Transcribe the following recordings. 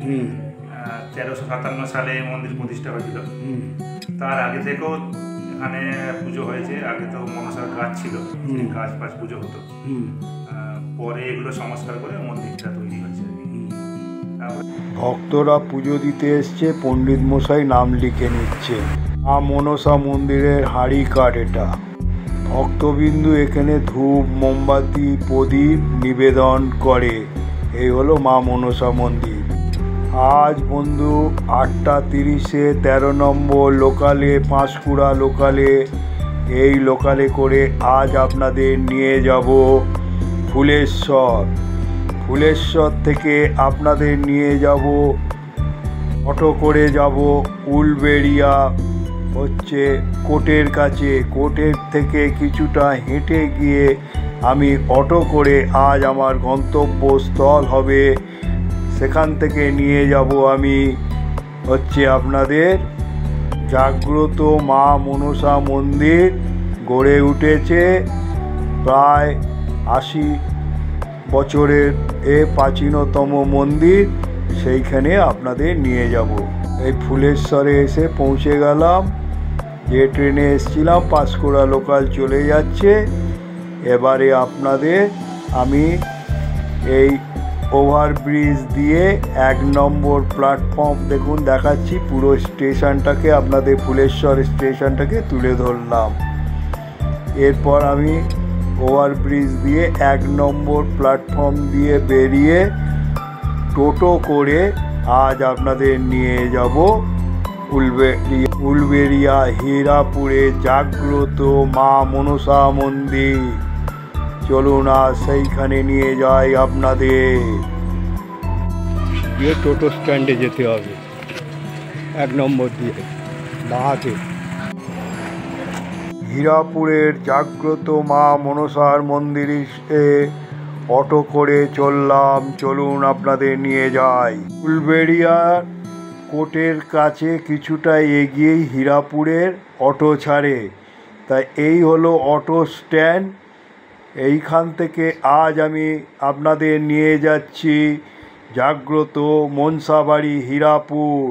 1357 সালে মন্দির প্রতিষ্ঠা হয়েছিল। তার আগে থেকেও এখানে পুজো হয়েছে। আগে তো মনসার গাছ ছিল, গাছ পাশ পুজো হতো। পরে এগুলো সংস্কার করে মন্দিরটা তৈরি হয়েছে। ভক্তরা পুজো দিতে এসছে, পণ্ডিত মশাই নাম লিখে নিচ্ছে। মা মনসা মন্দিরের হাঁড়ি কাঠ এটা। ভক্তবিন্দু এখানে ধূপ, মোমবাতি, প্রদীপ নিবেদন করে। এই হলো মা মনসা মন্দির। আজ বন্ধু 8:30-এ 13 নম্বর লোকালে, পাঁশকুড়া লোকালে, এই লোকালে করে আজ আপনাদের নিয়ে যাব ফুলেশ্বর। ফুলেশ্বর থেকে আপনাদের নিয়ে যাব, অটো করে যাব উলবেড়িয়া, হচ্ছে কোর্টের কাছে। কোর্টের থেকে কিছুটা হেঁটে গিয়ে আমি অটো করে আজ আমার গন্তব্যস্থল হবে। সেখান থেকে নিয়ে যাব আমি হচ্ছে আপনাদের জাগ্রত মা মনসা মন্দির। গড়ে উঠেছে প্রায় 80 বছরের প্রাচীনতম মন্দির। সেইখানে আপনাদের নিয়ে যাব। এই ফুলেশ্বরে এসে পৌঁছে গেলাম। যে ট্রেনে এসেছিলাম পাঁশকুড়া লোকাল চলে যাচ্ছে। এবারে আপনাদের আমি এই ওভারব্রিজ দিয়ে 1 নম্বর প্ল্যাটফর্ম দেখুন দেখাচ্ছি। পুরো স্টেশনটাকে আপনাদের, ফুলেশ্বর স্টেশনটাকে তুলে ধরলাম। এরপর আমি ওভারব্রিজ দিয়ে 1 নম্বর প্ল্যাটফর্ম দিয়ে বেরিয়ে টোটো করে আজ আপনাদের নিয়ে যাব উলবেড়িয়া হীরাপুরে জাগ্রত মা মনসা মন্দির। চলুন আজ সেইখানে নিয়ে যাই আপনাদের। দিয়ে টোটো স্ট্যান্ডে যেতে হবে 1 নম্বর দিয়ে বাঁহাতে। হীরাপুরের জাগ্রত মা মনসার মন্দিরে অটো করে চললাম। চলুন আপনাদের নিয়ে যাই। উলবেড়িয়ার কোর্টের কাছে কিছুটা এগিয়েই হীরাপুরের অটো ছাড়ে। তাই এই হলো অটো স্ট্যান্ড। এইখান থেকে আজ আমি আপনাদের নিয়ে যাচ্ছি জাগ্রত মনসাবাড়ি হীরাপুর।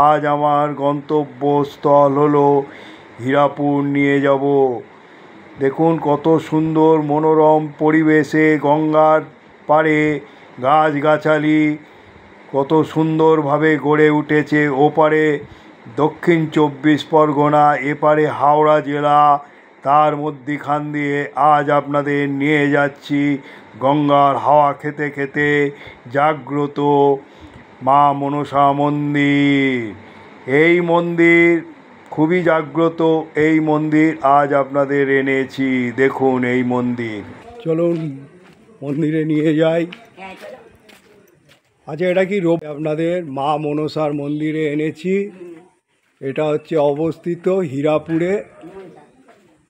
আজ আমার গন্তব্যস্থল হলো হীরাপুর নিয়ে যাব। দেখুন কত সুন্দর মনোরম পরিবেশে, গঙ্গার পাড়ে গাছগাছালি কত সুন্দরভাবে গড়ে উঠেছে। ওপারে দক্ষিণ 24 পরগনা, এপারে হাওড়া জেলা। তার মধ্যিখান দিয়ে আজ আপনাদের নিয়ে যাচ্ছি গঙ্গার হাওয়া খেতে খেতে জাগ্রত মা মনসা মন্দির। এই মন্দির খুবই জাগ্রত। এই মন্দির আজ আপনাদের এনেছি। দেখুন এই মন্দির। চলুন মন্দিরে নিয়ে যাই। আচ্ছা, এটা কি আপনাদের মা মনসার মন্দিরে এনেছি। এটা হচ্ছে অবস্থিত হীরাপুরে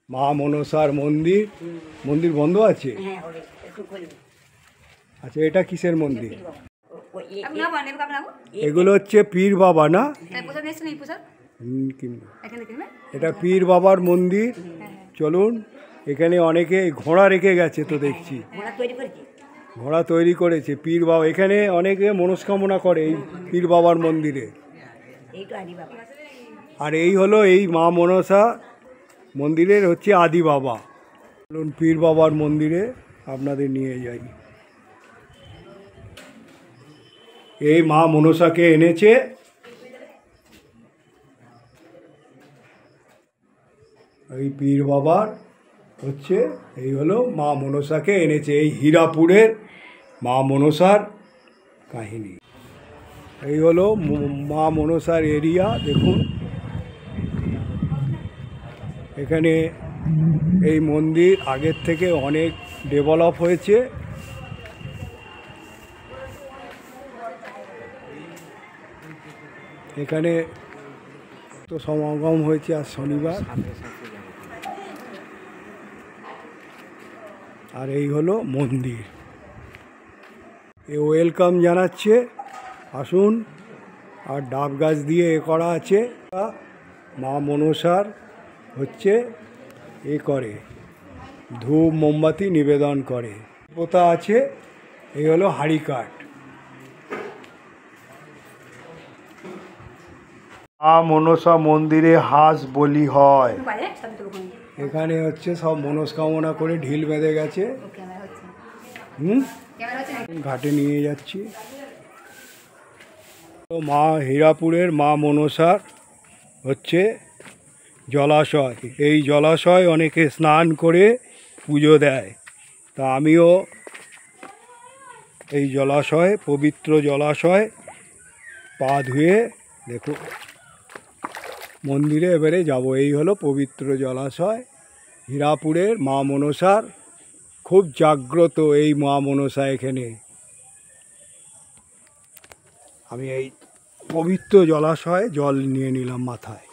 মা মনসার মন্দির। মন্দির বন্ধ আছে। আচ্ছা, এটা কিসের মন্দির? এগুলো হচ্ছে পীর বাবা না? এটা পীর বাবার মন্দির। চলুন, এখানে অনেকে ঘোড়া রেখে গেছে তো দেখছি। ঘোড়া তৈরি করেছে পীর বাবা। এখানে অনেকে মনস্কামনা করে এই পীর বাবার মন্দিরে। আর এই হলো এই মা মনসা মন্দিরের হচ্ছে আদি বাবা। চলুন পীর বাবার মন্দিরে আপনাদের নিয়ে যাই। এই মা মনসাকে এনেছে। এই পীর বাবার হচ্ছে এই হলো মা মনসাকে এনেছে। এই হীরাপুরের মা মনসার কাহিনী। এই হলো মা মনসার এরিয়া। দেখুন এখানে এই মন্দির আগের থেকে অনেক ডেভেলপ হয়েছে। এখানে তো সমাগম হয়েছে আজ শনিবার। আর এই হলো মন্দির। এ ওয়েলকাম জানাচ্ছে, আসুন। আর ডাব গাছ দিয়ে করা আছে। মা মনসার হচ্ছে করে ধূপ মোমবাতি নিবেদন করে। পোতা আছে। এই হলো হাঁড়ি কাঠ। মা মনসা মন্দিরে হাঁস বলি হয়। এখানে হচ্ছে সব মনস্কামনা করে ঢিল বেঁধে গেছে। ঘাটে নিয়ে যাচ্ছি। তো মা হীরাপুরের মা মনসার হচ্ছে জলাশয়। এই জলাশয় অনেকে স্নান করে পুজো দেয়। তা আমিও এই জলাশয়, পবিত্র জলাশয় পা ধুয়ে দেখো মন্দিরে এবারে যাব। এই হলো পবিত্র জলাশয় হীরাপুরের মা মনসার। খুব জাগ্রত এই মা মনসা এখানে। আমি এই পবিত্র জলাশয়ে জল নিয়ে নিলাম মাথায়।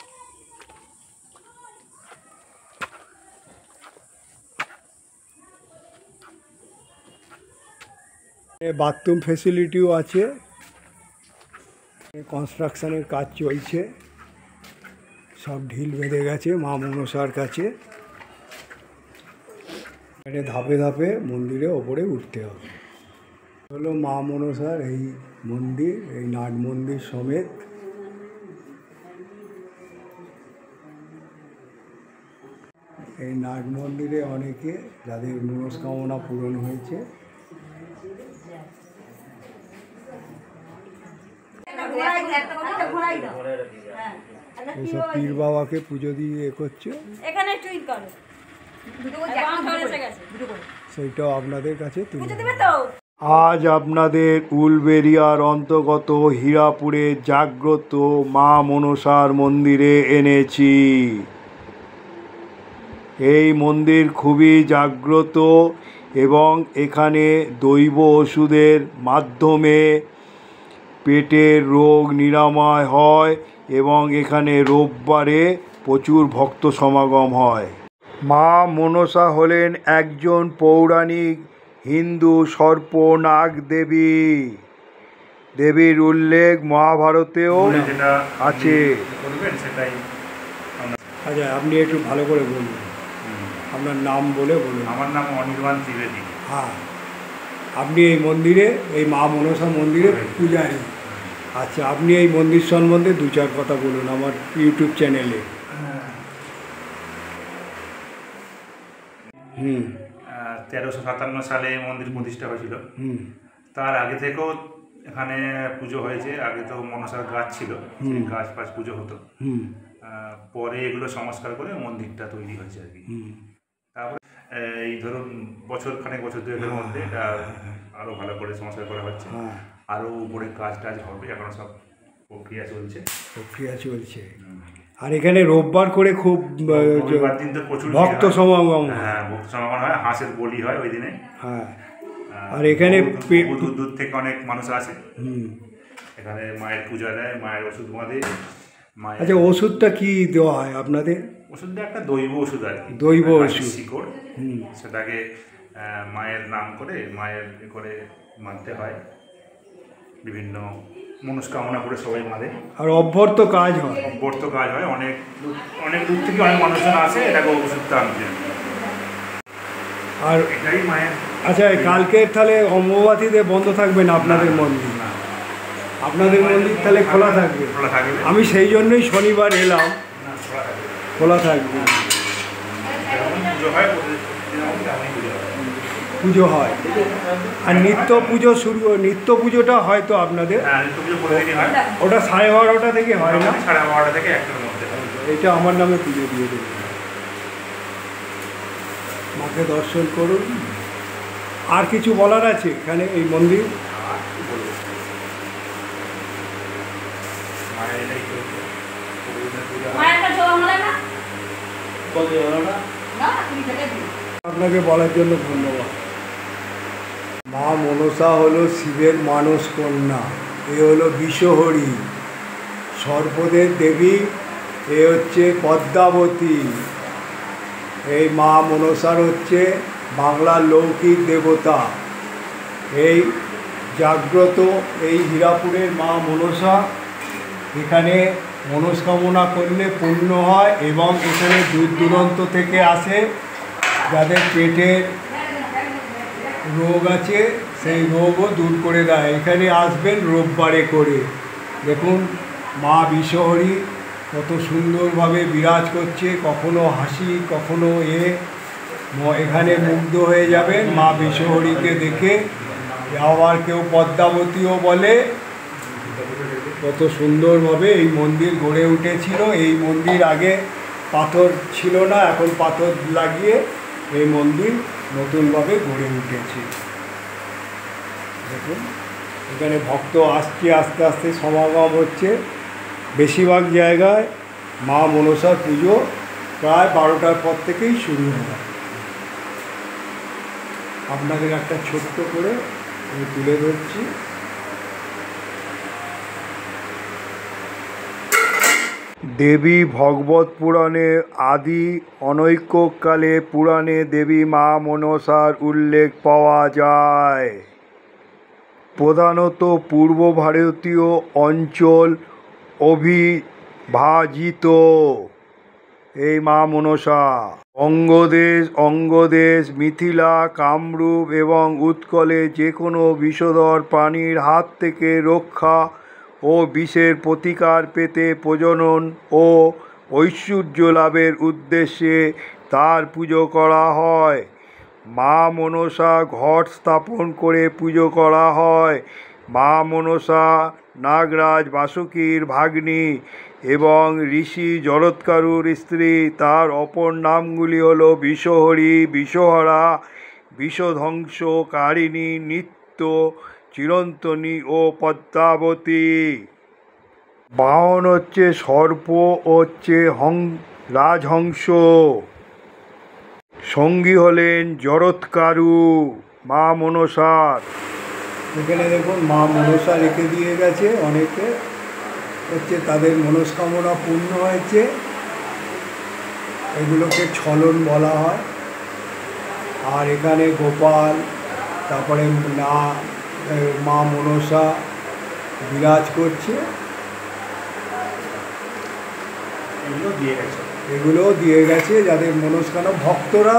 বাথরুম ফেসিলিটিও আছে। কনস্ট্রাকশনের কাজ চলছে। সব ঢিল বেঁধে গেছে মা মনসার কাছে। এখানে ধাপে ধাপে মন্দিরে ওপরে উঠতে হবে। হলো মা মনসার এই মন্দির, এই নাট মন্দির সমেত। এই নাট মন্দিরে অনেকে যাদের মনস্কামনা পূরণ হয়েছে এইসব পীর বাবাকে পুজো দিয়ে এ করছে। সেইটাও আপনাদের কাছে তুলে আজ আপনাদের উলবেড়িয়ার অন্তর্গত হীরাপুরে জাগ্রত মা মনসার মন্দিরে এনেছি। এই মন্দির খুবই জাগ্রত এবং এখানে দৈব ওষুধের মাধ্যমে পেটের রোগ নিরাময় হয় এবং এখানে রোববারে প্রচুর ভক্ত সমাগম হয়। মা মনসা হলেন একজন পৌরাণিক হিন্দু সর্পনাগ দেবী। দেবীর উল্লেখ মহাভারতেও আছে। আচ্ছা, আপনি একটু ভালো করে বলুন, আপনার নাম বলে বলুন। আমার নাম অনির্বাণ ত্রিবেদী। হ্যাঁ, আপনি এই মন্দিরে, এই মা মনসা মন্দিরে পূজারী। আচ্ছা, আপনি এই মন্দির সম্বন্ধে দু চার কথা বলুন আমার ইউটিউব চ্যানেলে। 1357 সালে মন্দির প্রতিষ্ঠা হয়েছিল। তার আগে থেকেও এখানে পুজো হয়েছে। আগে তো মনসার গাছ ছিল, গাছ পাছ পুজো হতো। পরে এগুলো সংস্কার করে মন্দিরটা তৈরি হয়েছে আর কি। তারপরে এই ধরুন বছর দুয়েকের মধ্যে এটা আরো ভালো করে সংস্কার করা হচ্ছে। আরো উপরে কাজ টাজ হবে, এখনো সব প্রক্রিয়া চলছে। আর এখানে রোববার করে খুব দিন তো প্রচুর ভক্ত সমাগম। হ্যাঁ, ভক্ত সমাগম হয়, হাঁসের বলি হয় ওই দিনে। হ্যাঁ, আর এখানে দূর থেকে অনেক মানুষ আসে। এখানে মায়ের পূজা দেয়, মায়ের ওষুধ বাঁধে। আচ্ছা, ওষুধটা কি দেওয়া হয় আপনাদের? ওষুধটা একটা দৈব ওষুধ আর কি, দৈব ওষুধ শিকড়। সেটাকে মায়ের নাম করে মায়ের করে মানতে হয়। বিভিন্ন মনস্কামনা করে সবাই মারে। আর অভ্যর্থ কাজ হয়। অনেক দূর থেকে অনেক মানুষজন আসে এটাকে ওষুধটা আনতে। আর এটাই মায়ের। আচ্ছা, কালকে তাহলে অম্বুবাচীতে বন্ধ থাকবে না আপনাদের মন্দির? আপনাদের মন্দির তাহলে খোলা থাকবে? আমি সেই জন্যই শনিবার এলাম। খোলা থাকবে। পুজো হয় আর নিত্য পুজোটা হয়তো আপনাদের ওটা 12:30 থেকে হয় না? 12:30 থেকে 1টার মধ্যে। এটা আমার নামে পুজো দিয়ে দেবে। মাকে দর্শন করুন। আর কিছু বলার আছে এখানে এই মন্দির? আপনাকে বলার জন্য ধন্যবাদ। মা মনসা হলো শিবের মানস কন্যা। এ হলো বিষহরী, সর্পদের দেবী। এ হচ্ছে পদ্মাবতী। এই মা মনসার হচ্ছে বাংলার লৌকিক দেবতা। এই জাগ্রত এই হীরাপুরের মা মনসা। এখানে মনস্কামনা করলে পূর্ণ হয় এবং এখানে দূর দূরান্ত থেকে আসে যাদের পেটের রোগ আছে, সেই রোগও দূর করে দেয়। এখানে আসবেন রোববারে করে। দেখুন মা বিষহরী কত সুন্দরভাবে বিরাজ করছে, কখনো হাসি কখনো এখানে মুগ্ধ হয়ে যাবেন মা বিশ্বহরীকে দেখে। আবার কেউ পদ্মাবতীও বলে। কত সুন্দরভাবে এই মন্দির গড়ে উঠেছিল। এই মন্দির আগে পাথর ছিল না, এখন পাথর লাগিয়ে এই মন্দির নতুনভাবে গড়ে উঠেছে। দেখুন এখানে ভক্ত আসছে, আস্তে আস্তে সমাগম হচ্ছে। বেশিরভাগ জায়গায় মা মনসার পুজো প্রায় 12টার পর থেকেই শুরু হয়। আপনাদের একটা ছোট্ট করে আমি তুলে ধরছি। দেবী ভগবত পুরাণে আদি অনৈক্যকালে পুরাণে দেবী মা মনসার উল্লেখ পাওয়া যায়। প্রধানত পূর্ব ভারতীয় অঞ্চল অভিভাজিত এই মা মনসা অঙ্গদেশ মিথিলা, কামরূপ এবং উৎকলে যে কোনো বিষধর প্রাণীর হাত থেকে রক্ষা ও বিষের প্রতিকার পেতে প্রজনন ও ঐশ্বর্য লাভের উদ্দেশ্যে তার পুজো করা হয়। মা মনসা ঘট স্থাপন করে পুজো করা হয়। মা মনসা নাগরাজ বাসুকীর ভাগ্নী এবং ঋষি জরৎকারুর স্ত্রী। তার অপর নামগুলি হল বিশ্বহরী, বিশ্বহরা, বিষধ্বংসকারিণী, নিত্য, চিরন্তনী ও পদ্মাবতী। বাহন হচ্ছে সর্প ও হচ্ছে রাজহংস। সঙ্গী হলেন জরৎকারু মা মনসার। এখানে দেখুন মা মনসা রেখে দিয়ে গেছে। অনেকে হচ্ছে তাদের মনস্কামনা পূর্ণ হয়েছে। এগুলোকে ছলন বলা হয়। আর এখানে গোপাল, তারপরে মা মনসা বিরাজ করছে। এগুলো দিয়ে গেছে যাদের মনস্কামনা, ভক্তরা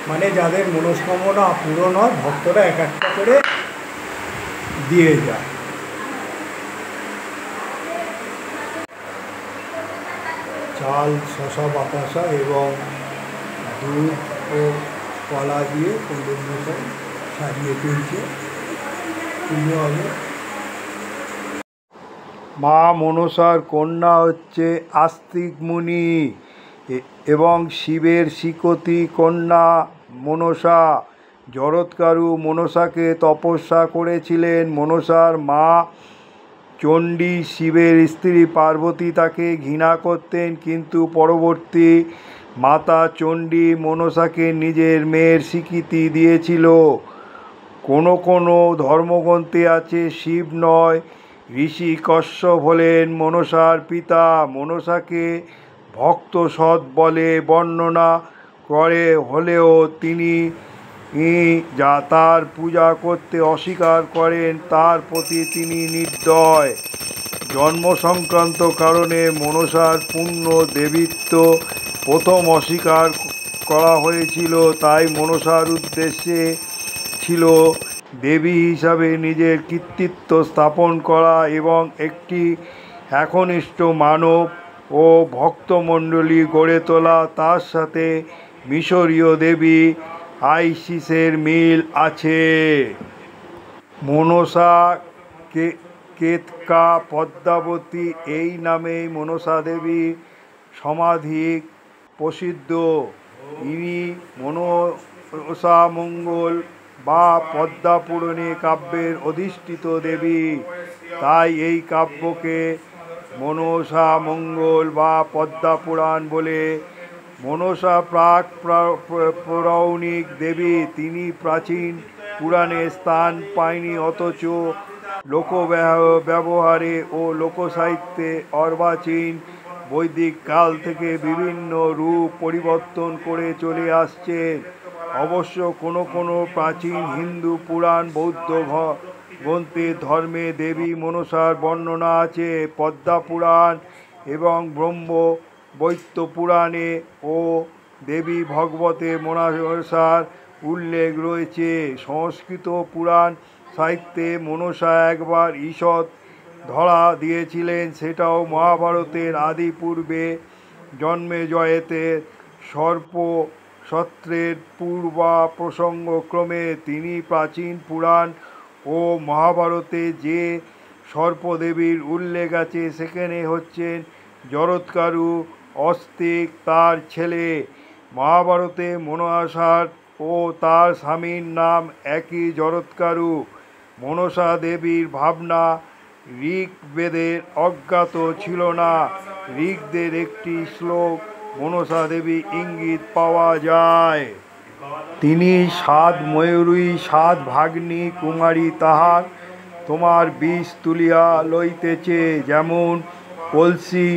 মানে যাদের মনস্কামনা পূরণ হয় ভক্তরা এক একটা করে দিয়ে যায়। চাল, শশা, বাতাসা এবং দুধ ও কলা দিয়ে পণ্ডিত মশাই সাজিয়ে তুলছে। পুজো হবে। মা মনসার কন্যা হচ্ছে আস্তিক মুনি এবং শিবের শিকতি কন্যা মনসা। জরৎকারু মনসাকে তপস্যা করেছিলেন। মনসার মা চণ্ডী শিবের স্ত্রী পার্বতী তাকে ঘৃণা করতেন, কিন্তু পরবর্তী মাতা চণ্ডী মনসাকে নিজের মেয়ের স্বীকৃতি দিয়েছিল। কোনো কোনো ধর্মগ্রন্থে আছে শিব নয়, ঋষি কশ্যপ হলেন মনসার পিতা। মনসাকে ভক্ত সৎ বলে বর্ণনা করে হলেও তিনি যা তার পূজা করতে অস্বীকার করেন তার প্রতি তিনি নির্দয়। জন্ম সংক্রান্ত কারণে মনসার পূর্ণ দেবীত্ব প্রথম অস্বীকার করা হয়েছিল। তাই মনসার উদ্দেশ্যে ছিল দেবী হিসাবে নিজের কর্তৃত্ব স্থাপন করা এবং একটি একনিষ্ঠ মানব ও ভক্তমণ্ডলী গড়ে তোলা। তার সাথে মিশরীয় দেবী আইসিসের মিল আছে। মনসা কেতকা পদ্মাবতী এই নামেই মনসা দেবী সমাধিক প্রসিদ্ধ। ইনি মনসা মঙ্গল বা পদ্মা পুরাণে কাব্যের অধিষ্ঠিত দেবী। তাই এই কাব্যকে মনসা মঙ্গল বা পদ্মা পুরাণ বলে। মনসা প্রাক পৌরাণিক দেবী। তিনি প্রাচীন পুরাণে স্থান পায়নি, অথচ লোকব্যবহারে ও লোকসাহিত্যে অর্বাচীন বৈদিক কাল থেকে বিভিন্ন রূপ পরিবর্তন করে চলে আসছেন। অবশ্য কোনো কোনো প্রাচীন হিন্দু পুরাণ, বৌদ্ধ গ্রন্থে ধর্মে দেবী মনসার বর্ণনা আছে। পদ্মা পুরাণ এবং ব্রহ্মবৈবর্ত পুরাণে ও দেবী ভগবতে মনসার উল্লেখ রয়েছে। সংস্কৃত পুরাণ সাহিত্যে মনসা একবার ঈষৎ ধরা দিয়েছিলেন, সেটাও মহাভারতের আদি পূর্বে জন্মেজয়েতের সর্পসত্রের পূর্বা প্রসঙ্গক্রমে তিনি প্রাচীন পুরাণ ও মহাভারতে যে সর্পদেবীর উল্লেখ আছে সেখানে হচ্ছেন জরৎকারু অস্তিক তার ছেলে। মহাভারতে মনসার ও তার স্বামীর নাম একই, জরৎকারু। মনসা দেবীর ভাবনা ঋগ্বেদের অজ্ঞাত ছিল না। ঋগ্বেদের একটি শ্লোক মনসা দেবী ইঙ্গিত পাওয়া যায়। তিনি 7 ময়ূরী 7 ভাগ্নী কুমারী তাহার তোমার বিষ তুলিয়া লইতেছে, যেমন কলসি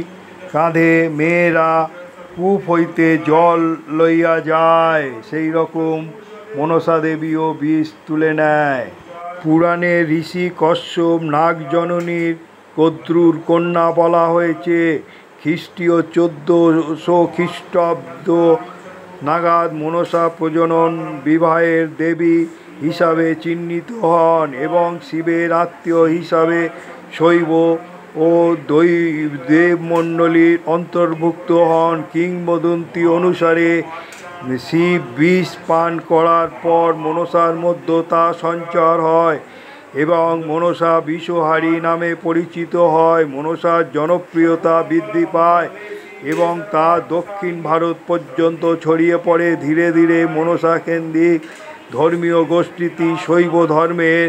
কাঁধে মেয়েরা কূপ হইতে জল লইয়া যায়, সেই রকম মনসা দেবীও বিষ তুলে নেয়। পুরাণে ঋষি কশ্যপ নাগজননীর কদ্রুর কন্যা বলা হয়েছে। খ্রিস্টীয় 1400 খ্রিস্টাব্দ নাগাদ মনসা প্রজনন বিবাহের দেবী হিসাবে চিহ্নিত হন এবং শিবের আত্মীয় হিসাবে শৈব ও দেবমণ্ডলীর অন্তর্ভুক্ত হন। কিংবদন্তি অনুসারে শিব বিষ পান করার পর মনসার মধ্যে তা সঞ্চার হয় এবং মনসা বিষহারী নামে পরিচিত হয়। মনসার জনপ্রিয়তা বৃদ্ধি পায় এবং তা দক্ষিণ ভারত পর্যন্ত ছড়িয়ে পড়ে। ধীরে ধীরে মনসা কেন্দ্রিক ধর্মীয় গোষ্ঠীটি শৈব ধর্মের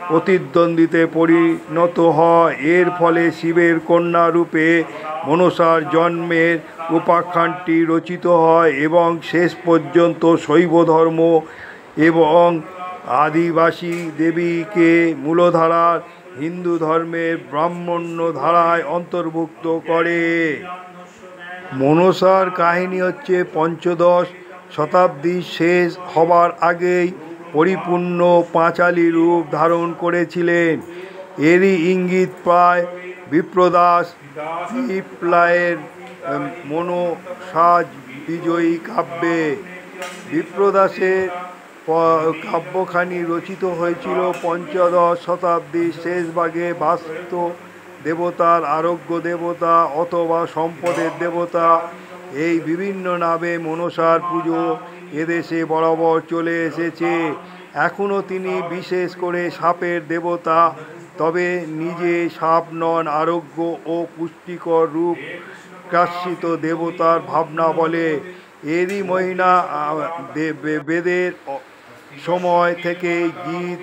প্রতিদ্বন্দ্বিতে পরিণত হয়। এর ফলে শিবের কন্যা রূপে মনসার জন্মের উপাখ্যানটি রচিত হয় এবং শেষ পর্যন্ত শৈব ধর্ম এবং আদিবাসী দেবীকে মূলধারার হিন্দু ধর্মের ব্রাহ্মণ্য ধারায় অন্তর্ভুক্ত করে। মনসার কাহিনী হচ্ছে পঞ্চদশ শতাব্দী শেষ হবার আগেই পরিপূর্ণ পাঁচালী রূপ ধারণ করেছিলেন। এরই ইঙ্গিত প্রায় বিপ্রদাস পিপলাইয়ের মনসাজ বিজয়ী কাব্যে। বিপ্রদাসের কাব্যখানি রচিত হয়েছিল পঞ্চদশ শতাব্দীর শেষ ভাগে। বাস্ত দেবতার আরোগ্য দেবতা অথবা সম্পদের দেবতা, এই বিভিন্ন নামে মনসার পুজো এদেশে বরাবর চলে এসেছে। এখনও তিনি বিশেষ করে সাপের দেবতা, তবে নিজে সাপ নন, আরোগ্য ও পুষ্টিকর রূপ কাশ্চিত দেবতার ভাবনা বলে। এরই মহিনা বেদের সময় থেকে গীত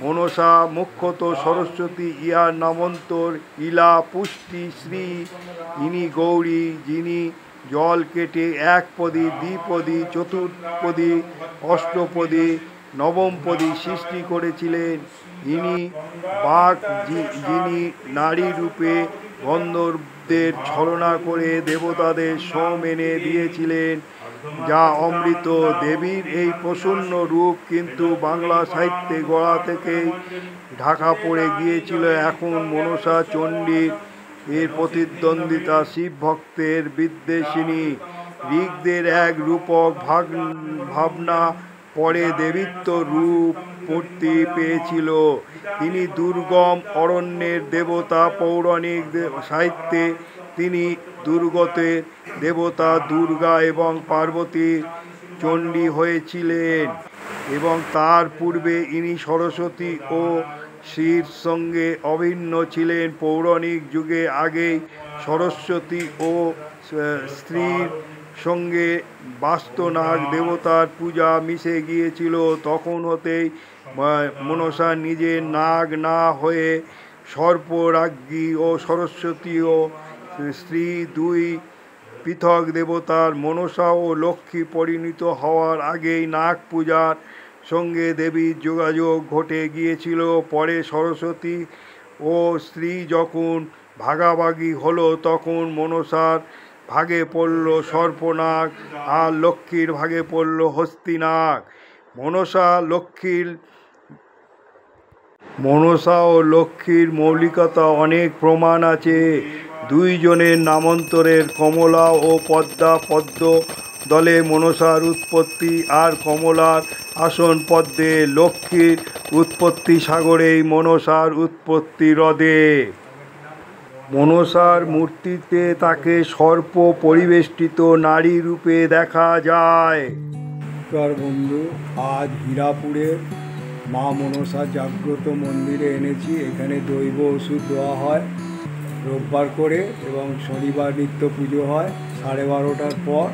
মনসা মুখ্যত সরস্বতী, ইহার নামান্তর ইলা, পুষ্টি, শ্রী। ইনি গৌরী, যিনি জল কেটে একপদী, দ্বিপদী, চতুর্পদী, অষ্টপদী, নবমপদী সৃষ্টি করেছিলেন। ইনি বাক, যিনি নারী রূপে গন্ধর্বদের ছলনা করে দেবতাদের সোম এনে দিয়েছিলেন, যা অমৃত। দেবীর এই প্রসন্ন রূপ কিন্তু বাংলা সাহিত্যে গোড়া থেকেই ঢাকা পড়ে গিয়েছিল। এখন মনসা চণ্ডীর এর প্রতিদ্বন্দ্বিতা শিব ভক্তের বিদ্বেষিনী। ঋগ্বেদের এক রূপক ভাবনা পরে দেবীত্ব রূপ মূর্তি পেয়েছিল। তিনি দুর্গম অরণ্যের দেবতা। পৌরাণিক সাহিত্যে তিনি দুর্গতের দেবতা দুর্গা এবং পার্বতীর চণ্ডী হয়েছিলেন এবং তার পূর্বে ইনি সরস্বতী ও শ্রীর সঙ্গে অভিন্ন ছিলেন। পৌরাণিক যুগে আগেই সরস্বতী ও স্ত্রীর সঙ্গে বাস্তনাগ দেবতার পূজা মিশে গিয়েছিল। তখন হতেই মনসা নিজে নাগ না হয়ে সর্পরাজ্ঞী ও সরস্বতী ও স্ত্রী দুই পৃথক দেবতার মনসা ও লক্ষ্মী পরিণত হওয়ার আগেই নাগ পূজার সঙ্গে দেবীর যোগাযোগ ঘটে গিয়েছিল। পরে সরস্বতী ও স্ত্রী যখন ভাগাভাগি হলো, তখন মনসার ভাগে পড়ল সর্পনাগ আর লক্ষ্মীর ভাগে পড়ল হস্তিনাগ। মনসা ও লক্ষ্মীর মৌলিকতা অনেক প্রমাণ আছে। দুইজনের নামান্তরের কমলা ও পদ্মা পদ্ম দলে মনসার উৎপত্তি, আর কমলার আসন পদ্মে। লক্ষ্মীর উৎপত্তি সাগরেই, মনসার উৎপত্তি হ্রদে। মনসার মূর্তিতে তাকে সর্প পরিবেষ্টিত নারী রূপে দেখা যায়। বন্ধু, আজ হীরাপুরে মা মনসা জাগ্রত মন্দিরে এনেছি। এখানে দৈব ওষুধ দেওয়া হয় রোববার করে এবং শনিবার নিত্য পুজো হয় 12:30টার পর।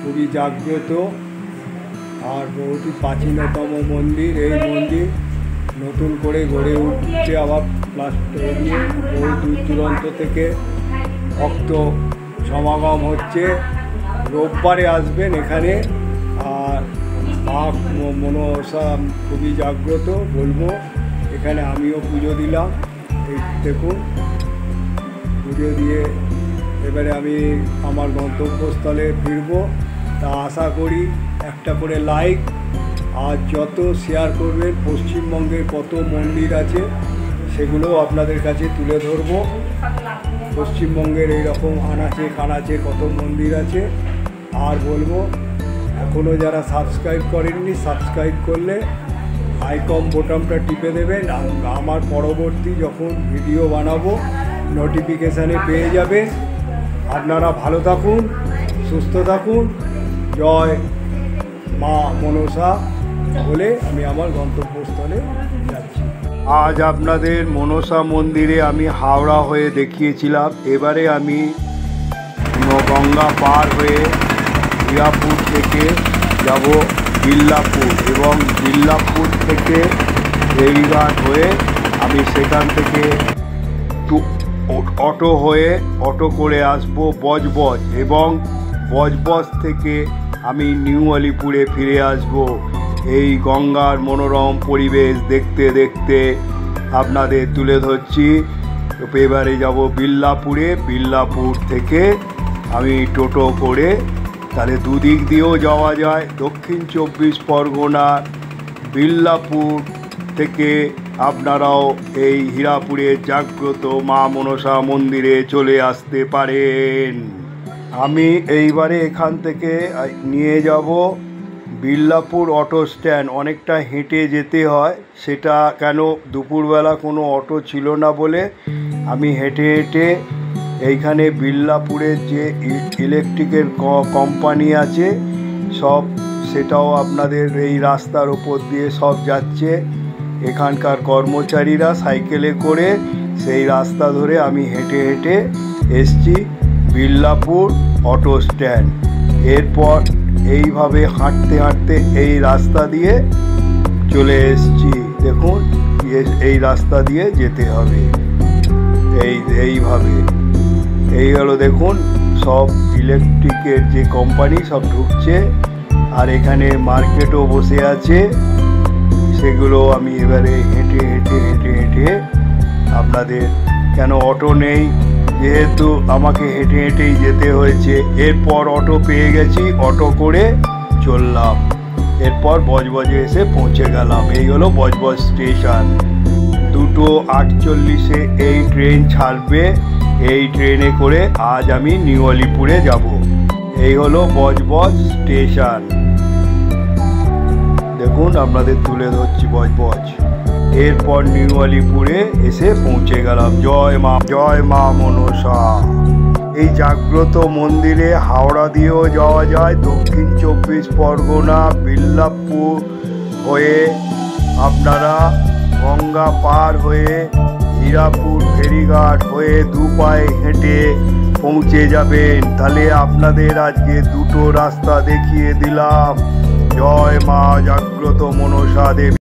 খুবই জাগ্রত আর বহুটি প্রাচীনতম মন্দির। এই মন্দির নতুন করে গড়ে উঠছে আবার প্লাস্টার দিয়ে। বহু দূর দূরান্ত থেকে ভক্ত সমাগম হচ্ছে। রোববারে আসবেন এখানে। আর মা মনসা খুবই জাগ্রত বলবো। এখানে আমিও পুজো দিলাম। এই দেখুন, পুজো দিয়ে এবারে আমি আমার গন্তব্যস্থলে ফিরবো। তা আশা করি একটা করে লাইক আর যত শেয়ার করবেন। পশ্চিমবঙ্গের কত মন্দির আছে সেগুলো আপনাদের কাছে তুলে ধরবো। পশ্চিমবঙ্গের এইরকম আনাচে কানাচে কত মন্দির আছে। আর বলবো, এখনও যারা সাবস্ক্রাইব করেননি, সাবস্ক্রাইব করলে আইকন বোতামটা টিপে দেবেন। আমার পরবর্তী যখন ভিডিও বানাবো নোটিফিকেশানে পেয়ে যাবেন। আপনারা ভালো থাকুন, সুস্থ থাকুন। জয় মা মনসা বলে আমি আমার গন্তব্যস্থলে যাচ্ছি। আজ আপনাদের মনসা মন্দিরে আমি হাওড়া হয়ে দেখিয়েছিলাম। এবারে আমি গঙ্গা পার হয়ে হীরাপুর থেকে যাব বিল্লাপুর এবং বিল্লাপুর থেকে ফেরিঘাট হয়ে আমি সেখান থেকে অটো করে আসবো বজবজ এবং বজবজ থেকে আমি নিউ আলিপুরে ফিরে আসব। এই গঙ্গার মনোরম পরিবেশ দেখতে দেখতে আপনাদের তুলে ধরছি। এবারে যাব বিল্লাপুরে। বিল্লাপুর থেকে আমি টোটো করে, তাহলে দুদিক দিয়েও যাওয়া যায়। দক্ষিণ 24 পরগনার বিল্লাপুর থেকে আপনারাও এই হীরাপুরের জাগ্রত মা মনসা মন্দিরে চলে আসতে পারেন। আমি এইবারে এখান থেকে নিয়ে যাব বিল্লাপুর অটো স্ট্যান্ড। অনেকটা হেঁটে যেতে হয়, সেটা কেন দুপুরবেলা কোনো অটো ছিল না বলে আমি হেঁটে হেঁটে এইখানে বিল্লাপুরের যে ইলেকট্রিকের কোম্পানি আছে সব, সেটাও আপনাদের এই রাস্তার ওপর দিয়ে সব যাচ্ছে। এখানকার কর্মচারীরা সাইকেলে করে সেই রাস্তা ধরে আমি হেঁটে হেঁটে এসছি বিল্লাপুর অটো স্ট্যান্ড। এরপর এইভাবে হাঁটতে হাঁটতে এই রাস্তা দিয়ে চলে এসছি। দেখুন, এই রাস্তা দিয়ে যেতে হবে। এইভাবে এই হলো, দেখুন সব ইলেকট্রিকের যে কোম্পানি সব ঢুকছে। আর এখানে মার্কেটও বসে আছে, সেগুলো আমি এবারে হেঁটে হেঁটে হেঁটে হেঁটে আপনাদের, কেন অটো নেই যেহেতু আমাকে হেঁটে হেঁটেই যেতে হয়েছে। এরপর অটো পেয়ে গেছি, অটো করে চললাম। এরপর বজবজে এসে পৌঁছে গেলাম। এই হলো বজবজ স্টেশন। 2:48 এই ট্রেন ছাড়বে। এই ট্রেনে করে আজ আমি নিউ আলিপুরে যাব। এই হলো বজবজ স্টেশন। দেখুন, আপনাদের তুলে ধরছি বজবজ। এরপর নিউ আলিপুরে এসে পৌঁছে গেলাম। জয় মা মনসা। এই জাগ্রত মন্দিরে হাওড়া দিয়েও যাওয়া যায়। দক্ষিণ 24 পরগনা বিল্লাপুর হয়ে আপনারা গঙ্গা পার হয়ে হীরাপুর ফেরিঘাট হয়ে দুপায়ে হেঁটে পৌঁছে যাবেন। তাহলে আপনাদের আজকে দুটো রাস্তা দেখিয়ে দিলাম। জয় মা জাগ্রত মনসা দেবী।